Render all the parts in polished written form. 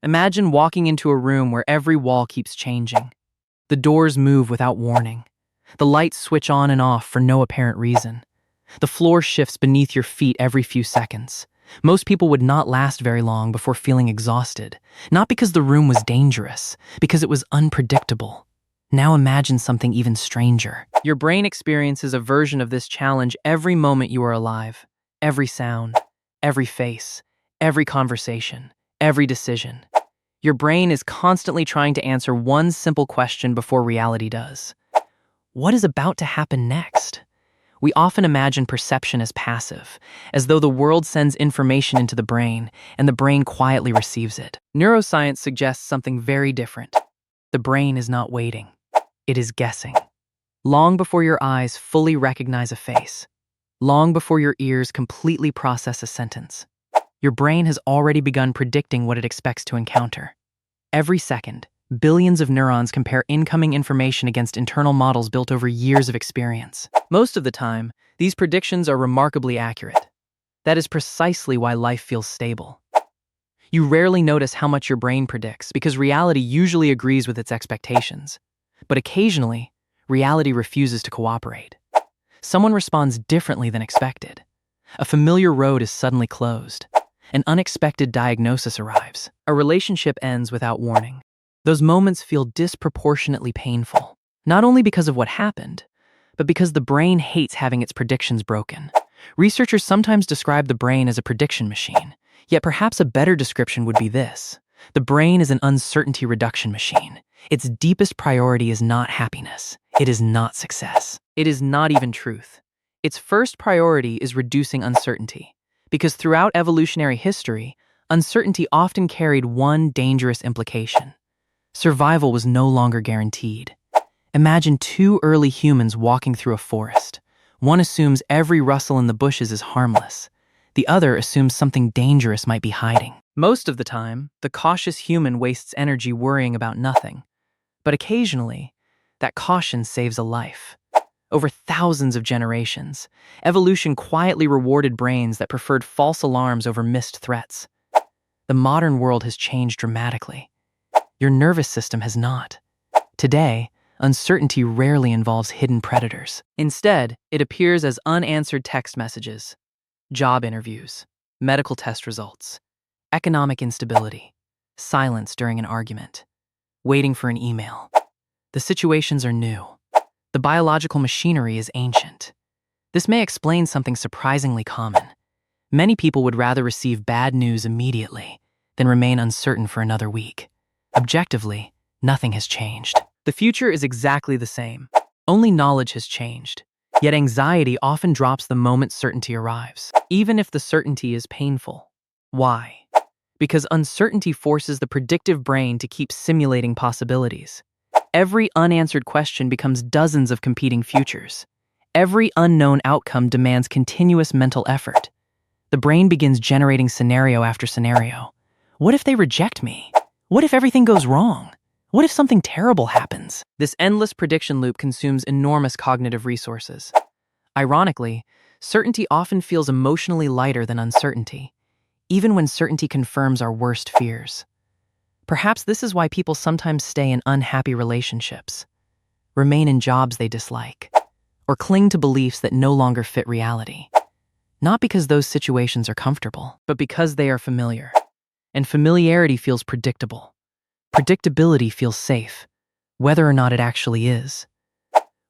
Imagine walking into a room where every wall keeps changing. The doors move without warning. The lights switch on and off for no apparent reason. The floor shifts beneath your feet every few seconds. Most people would not last very long before feeling exhausted, not because the room was dangerous, because it was unpredictable. Now imagine something even stranger. Your brain experiences a version of this challenge every moment you are alive. Every sound, every face, every conversation, every decision. Your brain is constantly trying to answer one simple question before reality does. What is about to happen next? We often imagine perception as passive, as though the world sends information into the brain and the brain quietly receives it. Neuroscience suggests something very different. The brain is not waiting. It is guessing. Long before your eyes fully recognize a face, long before your ears completely process a sentence, your brain has already begun predicting what it expects to encounter. Every second, billions of neurons compare incoming information against internal models built over years of experience. Most of the time, these predictions are remarkably accurate. That is precisely why life feels stable. You rarely notice how much your brain predicts because reality usually agrees with its expectations. But occasionally, reality refuses to cooperate. Someone responds differently than expected. A familiar road is suddenly closed. An unexpected diagnosis arrives. A relationship ends without warning. Those moments feel disproportionately painful, not only because of what happened, but because the brain hates having its predictions broken. Researchers sometimes describe the brain as a prediction machine, yet perhaps a better description would be this. The brain is an uncertainty reduction machine. Its deepest priority is not happiness. It is not success. It is not even truth. Its first priority is reducing uncertainty, because throughout evolutionary history, uncertainty often carried one dangerous implication. Survival was no longer guaranteed. Imagine two early humans walking through a forest. One assumes every rustle in the bushes is harmless. The other assumes something dangerous might be hiding. Most of the time, the cautious human wastes energy worrying about nothing. But occasionally, that caution saves a life. Over thousands of generations, evolution quietly rewarded brains that preferred false alarms over missed threats. The modern world has changed dramatically. Your nervous system has not. Today, uncertainty rarely involves hidden predators. Instead, it appears as unanswered text messages, job interviews, medical test results, economic instability, silence during an argument, waiting for an email. The situations are new. The biological machinery is ancient. This may explain something surprisingly common. Many people would rather receive bad news immediately than remain uncertain for another week. Objectively, nothing has changed. The future is exactly the same. Only knowledge has changed. Yet anxiety often drops the moment certainty arrives, even if the certainty is painful. Why? Because uncertainty forces the predictive brain to keep simulating possibilities. Every unanswered question becomes dozens of competing futures. Every unknown outcome demands continuous mental effort. The brain begins generating scenario after scenario. What if they reject me? What if everything goes wrong? What if something terrible happens? This endless prediction loop consumes enormous cognitive resources. Ironically, certainty often feels emotionally lighter than uncertainty, even when certainty confirms our worst fears. Perhaps this is why people sometimes stay in unhappy relationships, remain in jobs they dislike, or cling to beliefs that no longer fit reality. Not because those situations are comfortable, but because they are familiar. And familiarity feels predictable. Predictability feels safe, whether or not it actually is.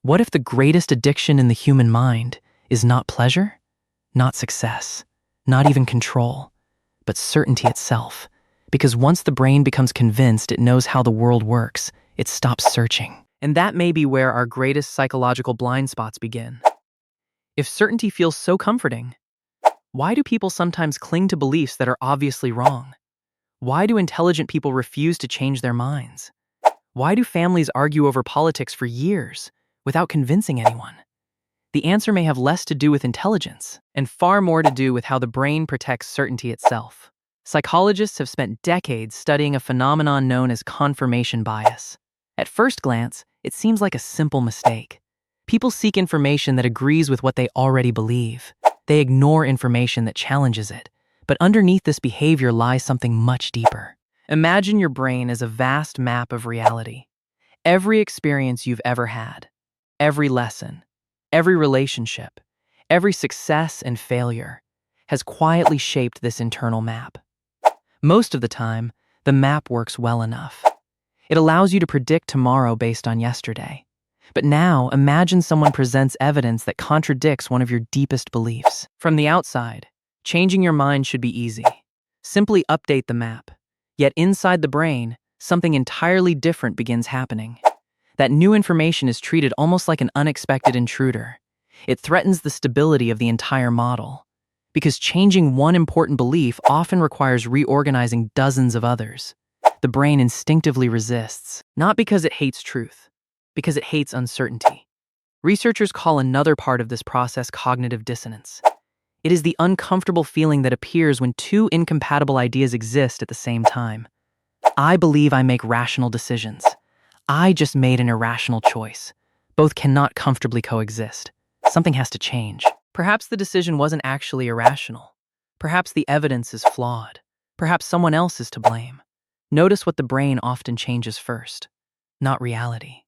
What if the greatest addiction in the human mind is not pleasure, not success, not even control, but certainty itself? Because once the brain becomes convinced it knows how the world works, it stops searching. And that may be where our greatest psychological blind spots begin. If certainty feels so comforting, why do people sometimes cling to beliefs that are obviously wrong? Why do intelligent people refuse to change their minds? Why do families argue over politics for years without convincing anyone? The answer may have less to do with intelligence and far more to do with how the brain protects certainty itself. Psychologists have spent decades studying a phenomenon known as confirmation bias. At first glance, it seems like a simple mistake. People seek information that agrees with what they already believe. They ignore information that challenges it. But underneath this behavior lies something much deeper. Imagine your brain as a vast map of reality. Every experience you've ever had, every lesson, every relationship, every success and failure has quietly shaped this internal map. Most of the time, the map works well enough. It allows you to predict tomorrow based on yesterday. But now, imagine someone presents evidence that contradicts one of your deepest beliefs. From the outside, changing your mind should be easy. Simply update the map. Yet inside the brain, something entirely different begins happening. That new information is treated almost like an unexpected intruder. It threatens the stability of the entire model. Because changing one important belief often requires reorganizing dozens of others. The brain instinctively resists, not because it hates truth, because it hates uncertainty. Researchers call another part of this process cognitive dissonance. It is the uncomfortable feeling that appears when two incompatible ideas exist at the same time. I believe I make rational decisions. I just made an irrational choice. Both cannot comfortably coexist. Something has to change. Perhaps the decision wasn't actually irrational. Perhaps the evidence is flawed. Perhaps someone else is to blame. Notice what the brain often changes first. Not reality.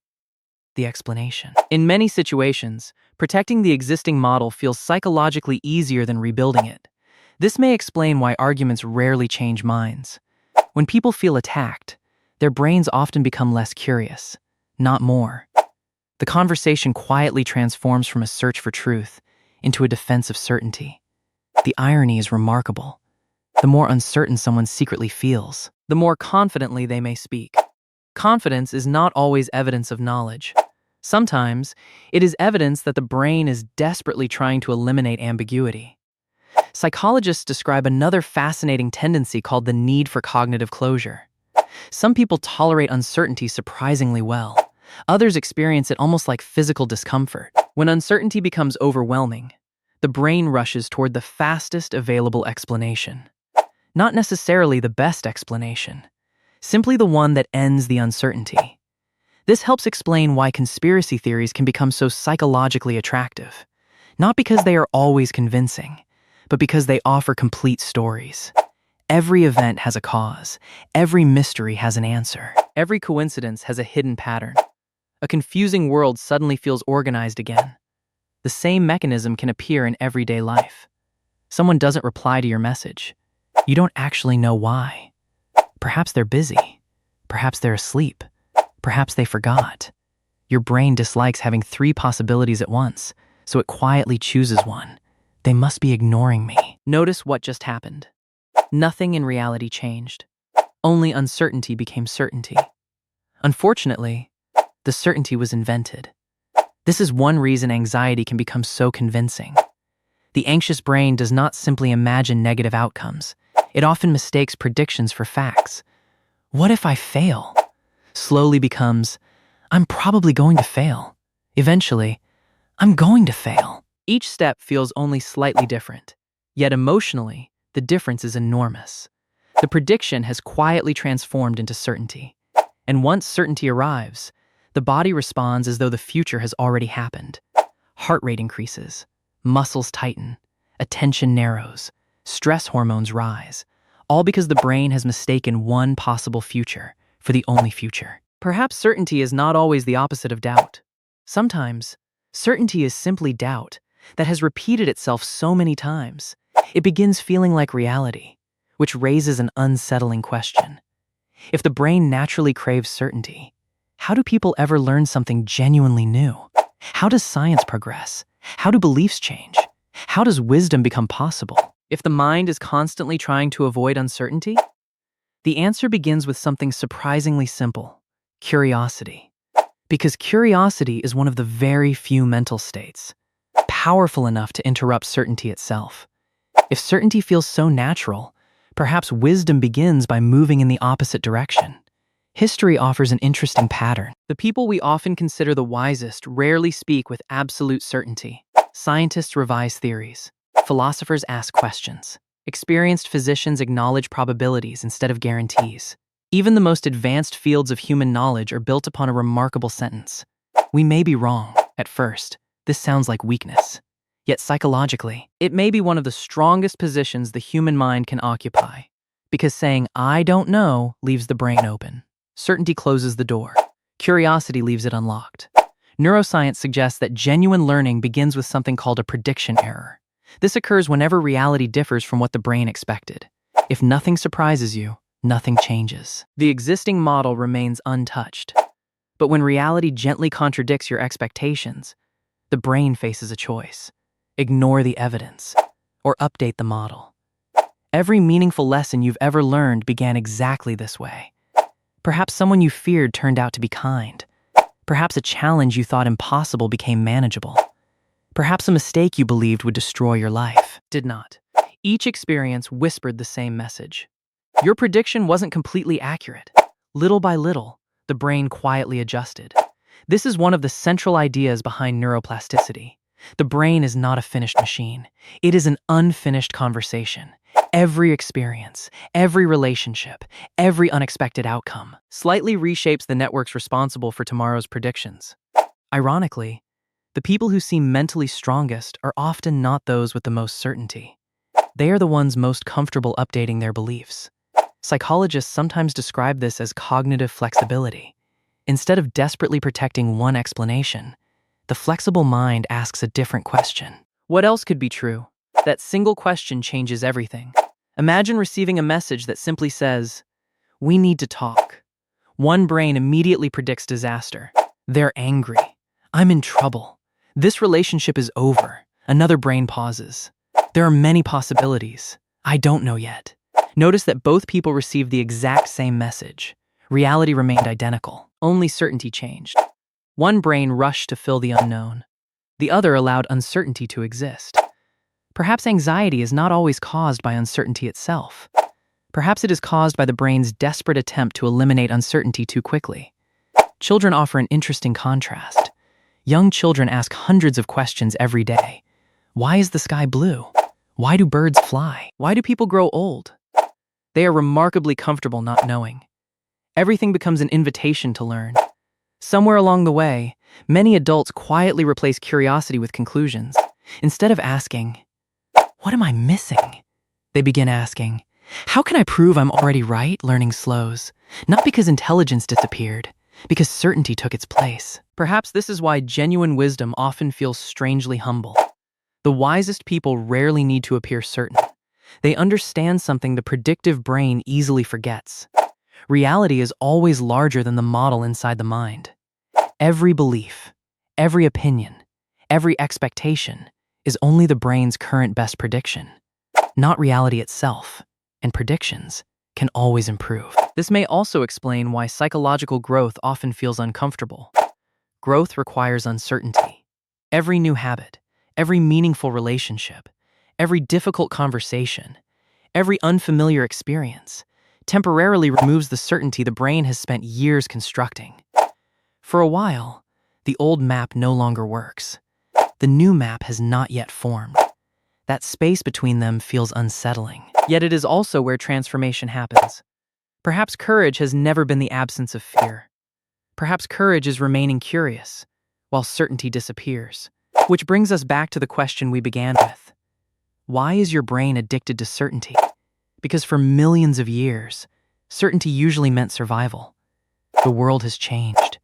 The explanation. In many situations, protecting the existing model feels psychologically easier than rebuilding it. This may explain why arguments rarely change minds. When people feel attacked, their brains often become less curious, not more. The conversation quietly transforms from a search for truth into a defense of certainty. The irony is remarkable. The more uncertain someone secretly feels, the more confidently they may speak. Confidence is not always evidence of knowledge. Sometimes, it is evidence that the brain is desperately trying to eliminate ambiguity. Psychologists describe another fascinating tendency called the need for cognitive closure. Some people tolerate uncertainty surprisingly well. Others experience it almost like physical discomfort. When uncertainty becomes overwhelming, the brain rushes toward the fastest available explanation. Not necessarily the best explanation, simply the one that ends the uncertainty. This helps explain why conspiracy theories can become so psychologically attractive. Not because they are always convincing, but because they offer complete stories. Every event has a cause. Every mystery has an answer. Every coincidence has a hidden pattern. A confusing world suddenly feels organized again. The same mechanism can appear in everyday life. Someone doesn't reply to your message. You don't actually know why. Perhaps they're busy. Perhaps they're asleep. Perhaps they forgot. Your brain dislikes having three possibilities at once, so it quietly chooses one. They must be ignoring me. Notice what just happened. Nothing in reality changed. Only uncertainty became certainty. Unfortunately, the certainty was invented. This is one reason anxiety can become so convincing. The anxious brain does not simply imagine negative outcomes. It often mistakes predictions for facts. What if I fail? Slowly becomes, I'm probably going to fail. Eventually, I'm going to fail. Each step feels only slightly different. Yet emotionally, the difference is enormous. The prediction has quietly transformed into certainty. And once certainty arrives, the body responds as though the future has already happened. Heart rate increases, muscles tighten, attention narrows, stress hormones rise, all because the brain has mistaken one possible future for the only future. Perhaps certainty is not always the opposite of doubt. Sometimes, certainty is simply doubt that has repeated itself so many times. It begins feeling like reality, which raises an unsettling question. If the brain naturally craves certainty, how do people ever learn something genuinely new? How does science progress? How do beliefs change? How does wisdom become possible? If the mind is constantly trying to avoid uncertainty, the answer begins with something surprisingly simple: curiosity. Because curiosity is one of the very few mental states powerful enough to interrupt certainty itself. If certainty feels so natural, perhaps wisdom begins by moving in the opposite direction. History offers an interesting pattern. The people we often consider the wisest rarely speak with absolute certainty. Scientists revise theories. Philosophers ask questions. Experienced physicians acknowledge probabilities instead of guarantees. Even the most advanced fields of human knowledge are built upon a remarkable sentence: we may be wrong. At first, this sounds like weakness. Yet psychologically, it may be one of the strongest positions the human mind can occupy. Because saying, "I don't know," leaves the brain open. Certainty closes the door. Curiosity leaves it unlocked. Neuroscience suggests that genuine learning begins with something called a prediction error. This occurs whenever reality differs from what the brain expected. If nothing surprises you, nothing changes. The existing model remains untouched. But when reality gently contradicts your expectations, the brain faces a choice: ignore the evidence or update the model. Every meaningful lesson you've ever learned began exactly this way. Perhaps someone you feared turned out to be kind. Perhaps a challenge you thought impossible became manageable. Perhaps a mistake you believed would destroy your life did not. Each experience whispered the same message. Your prediction wasn't completely accurate. Little by little, the brain quietly adjusted. This is one of the central ideas behind neuroplasticity. The brain is not a finished machine. It is an unfinished conversation. Every experience, every relationship, every unexpected outcome slightly reshapes the networks responsible for tomorrow's predictions. Ironically, the people who seem mentally strongest are often not those with the most certainty. They are the ones most comfortable updating their beliefs. Psychologists sometimes describe this as cognitive flexibility. Instead of desperately protecting one explanation, the flexible mind asks a different question. What else could be true? That single question changes everything. Imagine receiving a message that simply says, "We need to talk." One brain immediately predicts disaster. They're angry. I'm in trouble. This relationship is over. Another brain pauses. There are many possibilities. I don't know yet. Notice that both people received the exact same message. Reality remained identical. Only certainty changed. One brain rushed to fill the unknown. The other allowed uncertainty to exist. Perhaps anxiety is not always caused by uncertainty itself. Perhaps it is caused by the brain's desperate attempt to eliminate uncertainty too quickly. Children offer an interesting contrast. Young children ask hundreds of questions every day. Why is the sky blue? Why do birds fly? Why do people grow old? They are remarkably comfortable not knowing. Everything becomes an invitation to learn. Somewhere along the way, many adults quietly replace curiosity with conclusions. Instead of asking, "What am I missing?" they begin asking, "How can I prove I'm already right?" Learning slows, not because intelligence disappeared, because certainty took its place. Perhaps this is why genuine wisdom often feels strangely humble. The wisest people rarely need to appear certain. They understand something the predictive brain easily forgets. Reality is always larger than the model inside the mind. Every belief, every opinion, every expectation is only the brain's current best prediction, not reality itself, and predictions can always improve. This may also explain why psychological growth often feels uncomfortable. Growth requires uncertainty. Every new habit, every meaningful relationship, every difficult conversation, every unfamiliar experience temporarily removes the certainty the brain has spent years constructing. For a while, the old map no longer works. The new map has not yet formed. That space between them feels unsettling. Yet it is also where transformation happens. Perhaps courage has never been the absence of fear. Perhaps courage is remaining curious, while certainty disappears. Which brings us back to the question we began with. Why is your brain addicted to certainty? Because for millions of years, certainty usually meant survival. The world has changed.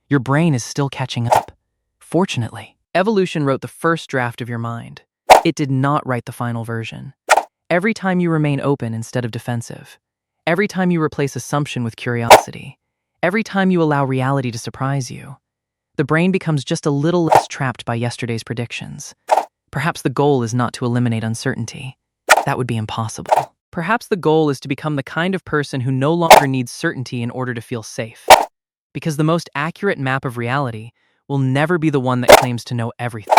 Your brain is still catching up. Fortunately, evolution wrote the first draft of your mind. It did not write the final version. Every time you remain open instead of defensive, every time you replace assumption with curiosity, every time you allow reality to surprise you, the brain becomes just a little less trapped by yesterday's predictions. Perhaps the goal is not to eliminate uncertainty. That would be impossible. Perhaps the goal is to become the kind of person who no longer needs certainty in order to feel safe. Because the most accurate map of reality will never be the one that claims to know everything.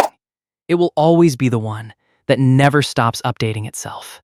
It will always be the one that never stops updating itself.